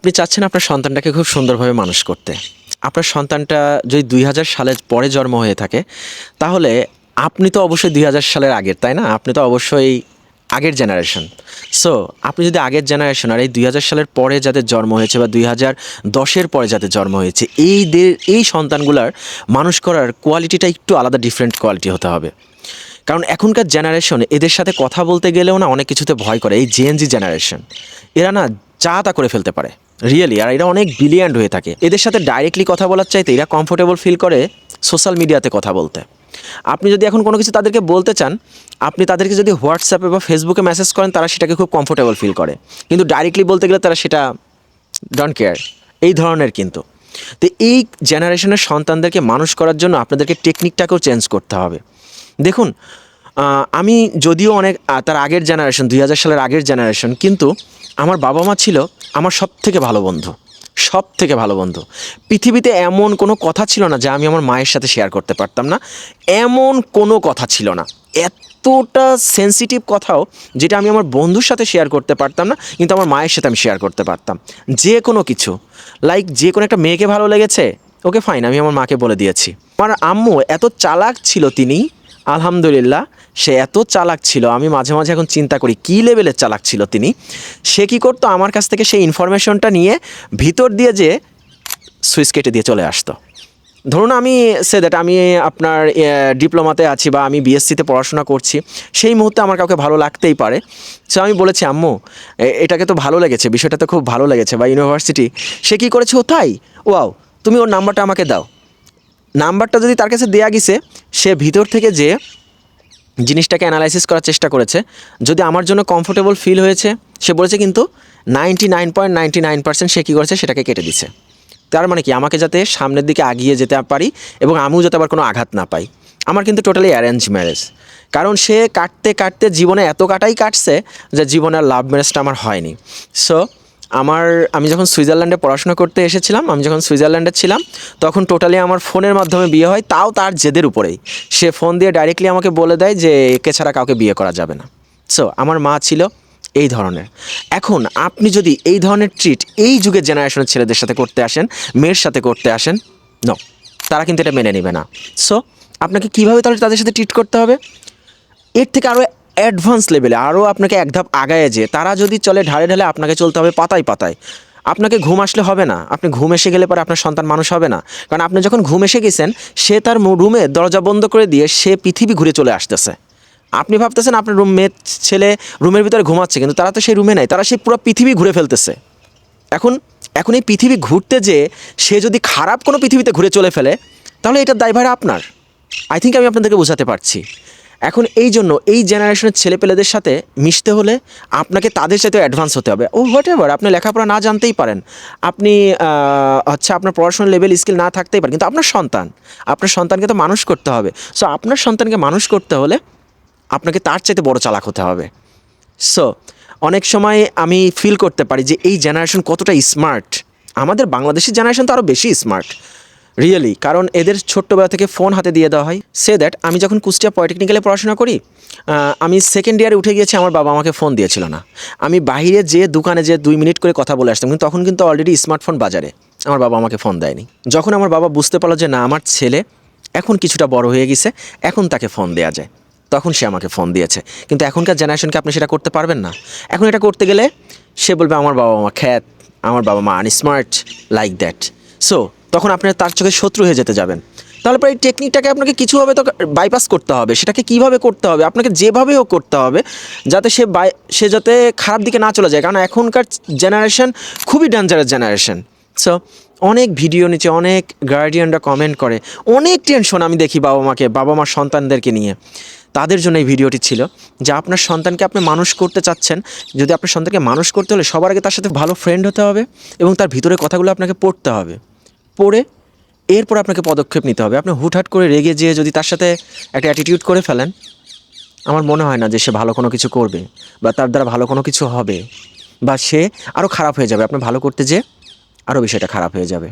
আপনি চাচ্ছেন আপনার সন্তানটাকে খুব সুন্দরভাবে মানুষ করতে। আপনার সন্তানটা যদি ২০০০ সালের পরে জন্ম হয়ে থাকে, তাহলে আপনি তো অবশ্যই ২০০০ সালের আগের, তাই না? আপনি তো অবশ্যই আগের জেনারেশন। সো আপনি যদি আগের জেনারেশন আর এই ২০০০ সালের পরে যাদের জন্ম হয়েছে বা ২০১০-এর পরে যাদের জন্ম হয়েছে, এই সন্তানগুলার মানুষ করার কোয়ালিটিটা একটু আলাদা, ডিফারেন্ট কোয়ালিটি হতে হবে। কারণ এখনকার জেনারেশন এদের সাথে কথা বলতে গেলেও না অনেক কিছুতে ভয় করে। এই জেএনজি জেনারেশন, এরা না যা তা করে ফেলতে পারে রিয়েলি, আর এরা অনেক ব্রিলিয়ান্ট হয়ে থাকে। এদের সাথে ডাইরেক্টলি কথা বলার চাইতে এরা কমফোর্টেবল ফিল করে সোশ্যাল মিডিয়াতে কথা বলতে। আপনি যদি এখন কোনো কিছু তাদেরকে বলতে চান, আপনি তাদেরকে যদি হোয়াটসঅ্যাপে বা ফেসবুকে মেসেজ করেন, তারা সেটাকে খুব কমফোর্টেবল ফিল করে, কিন্তু ডাইরেক্টলি বলতে গেলে তারা সেটা ডোন্ট কেয়ার, এই ধরনের। কিন্তু তো এই জেনারেশনের সন্তানদেরকে মানুষ করার জন্য আপনাদেরকে টেকনিকটাকেও চেঞ্জ করতে হবে। দেখুন, আমি যদিও অনেক তার আগের জেনারেশন, ২০০০ সালের আগের জেনারেশন, কিন্তু আমার বাবা মা ছিল আমার সবথেকে ভালো বন্ধু, সবথেকে ভালো বন্ধু। পৃথিবীতে এমন কোনো কথা ছিল না যা আমি আমার মায়ের সাথে শেয়ার করতে পারতাম না। এমন কোনো কথা ছিল না, এতটা সেন্সিটিভ কথাও যেটা আমি আমার বন্ধুর সাথে শেয়ার করতে পারতাম না, কিন্তু আমার মায়ের সাথে আমি শেয়ার করতে পারতাম। যে কোনো কিছু, লাইক যে কোনো একটা মেয়েকে ভালো লেগেছে, ওকে ফাইন, আমি আমার মাকে বলে দিয়েছি। আমার আম্মু এত চালাক ছিল, তিনি আলহামদুলিল্লাহ সে এত চালাক ছিল, আমি মাঝে মাঝে এখন চিন্তা করি কী লেভেলের চালাক ছিল তিনি। সে কী করতো, আমার কাছ থেকে সেই ইনফরমেশনটা নিয়ে ভিতর দিয়ে যে সুইচ কেটে দিয়ে চলে আসতো। ধরুন আমি আমি আপনার ডিপ্লোমাতে আছি বা আমি বিএসসিতে পড়াশোনা করছি, সেই মুহূর্তে আমার কাউকে ভালো লাগতেই পারে। সো আমি বলেছি, আম্মু এটাকে তো ভালো লেগেছে, বিষয়টা তো খুব ভালো লেগেছে, বা ইউনিভার্সিটি। সে কী করেছে, ও তাই, ওয়াও, তুমি ওর নাম্বারটা আমাকে দাও। নাম্বারটা যদি তার কাছে দেয়া গেছে, সে ভিতর থেকে যে জিনিসটাকে অ্যানালাইসিস করার চেষ্টা করেছে, যদি আমার জন্য কমফোর্টেবল ফিল হয়েছে, সে বলেছে, কিন্তু 99.99% সে কী করেছে, সেটাকে কেটে দিছে। তার মানে কি, আমাকে যাতে সামনের দিকে আগিয়ে যেতে পারি এবং আমিও যাতে আবার কোনো আঘাত না পাই। আমার কিন্তু টোটালি অ্যারেঞ্জ ম্যারেজ, কারণ সে কাটতে কাটতে জীবনে এত কাটাই কাটছে যে জীবনের লাভ ম্যারেজটা আমার হয়নি। সো আমি যখন সুইজারল্যান্ডে পড়াশোনা করতে এসেছিলাম, আমি যখন সুইজারল্যান্ডে ছিলাম, তখন টোটালি আমার ফোনের মাধ্যমে বিয়ে হয়, তাও তার জেদের উপরেই। সে ফোন দিয়ে ডাইরেক্টলি আমাকে বলে দেয় যে একে ছাড়া কাউকে বিয়ে করা যাবে না। সো আমার মা ছিল এই ধরনের। এখন আপনি যদি এই ধরনের ট্রিট এই যুগের জেনারেশনের ছেলেদের সাথে করতে আসেন, মেয়ের সাথে করতে আসেন, নো, তারা কিন্তু এটা মেনে নেবে না। সো আপনাকে কীভাবে তাহলে তাদের সাথে ট্রিট করতে হবে, এর থেকে আরও অ্যাডভান্স লেভেলে, আরও আপনাকে এক ধাপ আগায়, যে তারা যদি চলে ঢালে ঢালে, আপনাকে চলতে হবে পাতায় পাতায়। আপনাকে ঘুম আসলে হবে না, আপনি ঘুম এসে গেলে পরে আপনার সন্তান মানুষ হবে না। কারণ আপনি যখন ঘুম এসে গেছেন, সে তার রুমে দরজা বন্ধ করে দিয়ে সে পৃথিবী ঘুরে চলে আসতেছে। আপনি ভাবতেছেন আপনার মেয়ের ছেলে রুমের ভিতরে ঘুমাচ্ছে, কিন্তু তারা তো সেই রুমে নাই, তারা সেই পুরো পৃথিবী ঘুরে ফেলতেছে। এখন এখন এই পৃথিবী ঘুরতে যে সে যদি খারাপ কোনো পৃথিবীতে ঘুরে চলে ফেলে, তাহলে এটার দায়ভার আপনার। আই থিঙ্ক আমি আপনাদেরকে বোঝাতে পারছি। এখন এই জন্য এই জেনারেশনের ছেলেপেলেদের সাথে মিশতে হলে আপনাকে তাদের সাথে অ্যাডভান্স হতে হবে। হোয়াট এভার, আপনি লেখাপড়া না জানতেই পারেন, আপনি আপনার পড়াশোনার লেভেল স্কিল না থাকতেই পারে, কিন্তু আপনার সন্তানকে তো মানুষ করতে হবে। সো আপনার সন্তানকে মানুষ করতে হলে আপনাকে তার চাইতে বড় চালাক হতে হবে। সো অনেক সময় আমি ফিল করতে পারি যে এই জেনারেশন কতটা স্মার্ট। আমাদের বাংলাদেশি জেনারেশন তো আরও বেশি স্মার্ট রিয়েলি, কারণ এদের ছোট্টবেলা থেকে ফোন হাতে দিয়ে দেওয়া হয়। দ্যাট আমি যখন কুষ্টিয়া পলিটেকনিক্যালে পড়াশোনা করি, আমি সেকেন্ড ইয়ারে উঠে গিয়েছি, আমার বাবা আমাকে ফোন দিয়েছিল না। আমি বাইরে দোকানে 2 মিনিট করে কথা বলে আসতাম, কিন্তু তখন কিন্তু অলরেডি স্মার্টফোন বাজারে, আমার বাবা আমাকে ফোন দেয়নি। যখন আমার বাবা বুঝতে পারলো যে না, আমার ছেলে এখন কিছুটা বড় হয়ে গেছে, এখন তাকে ফোন দেওয়া যায়, তখন সে আমাকে ফোন দিয়েছে। কিন্তু এখনকার জেনারেশনকে আপনি সেটা করতে পারবেন না। এখন এটা করতে গেলে সে বলবে আমার বাবা মা খ্যাত, আমার বাবা মা আনস্মার্ট, লাইক দ্যাট। সো তখন আপনি তার চোখে শত্রু হয়ে যেতে যাবেন। তাহলে পরে এই টেকনিকটাকে আপনাকে কিছুভাবে তো বাইপাস করতে হবে। সেটাকে কীভাবে করতে হবে, আপনাকে যেভাবে হোক করতে হবে, যাতে সে যাতে খারাপ দিকে না চলে যায়। কারণ এখনকার জেনারেশন খুবই ডেঞ্জারাস জেনারেশন। সো অনেক ভিডিও নিচে অনেক গার্ডিয়ানরা কমেন্ট করে, অনেক টেনশন আমি দেখি বাবা মার সন্তানদেরকে নিয়ে। তাদের জন্য এই ভিডিওটি ছিল, যে আপনার সন্তানকে আপনি মানুষ করতে চাচ্ছেন, যদি আপনার সন্তানকে মানুষ করতে হলে সবার আগে তার সাথে ভালো ফ্রেন্ড হতে হবে এবং তার ভিতরে কথাগুলো আপনাকে পড়তে হবে। পড়ে এরপর আপনাকে পদক্ষেপ নিতে হবে। আপনি হুটহাট করে রেগে যেয়ে যদি তার সাথে একটা অ্যাটিটিউড করে ফেলেন, আমার মনে হয় না যে সে ভালো কোনো কিছু করবে বা তার দ্বারা ভালো কোনো কিছু হবে, বা সে আরও খারাপ হয়ে যাবে। আপনি ভালো করতে যেয়ে আরও বিষয়টা খারাপ হয়ে যাবে।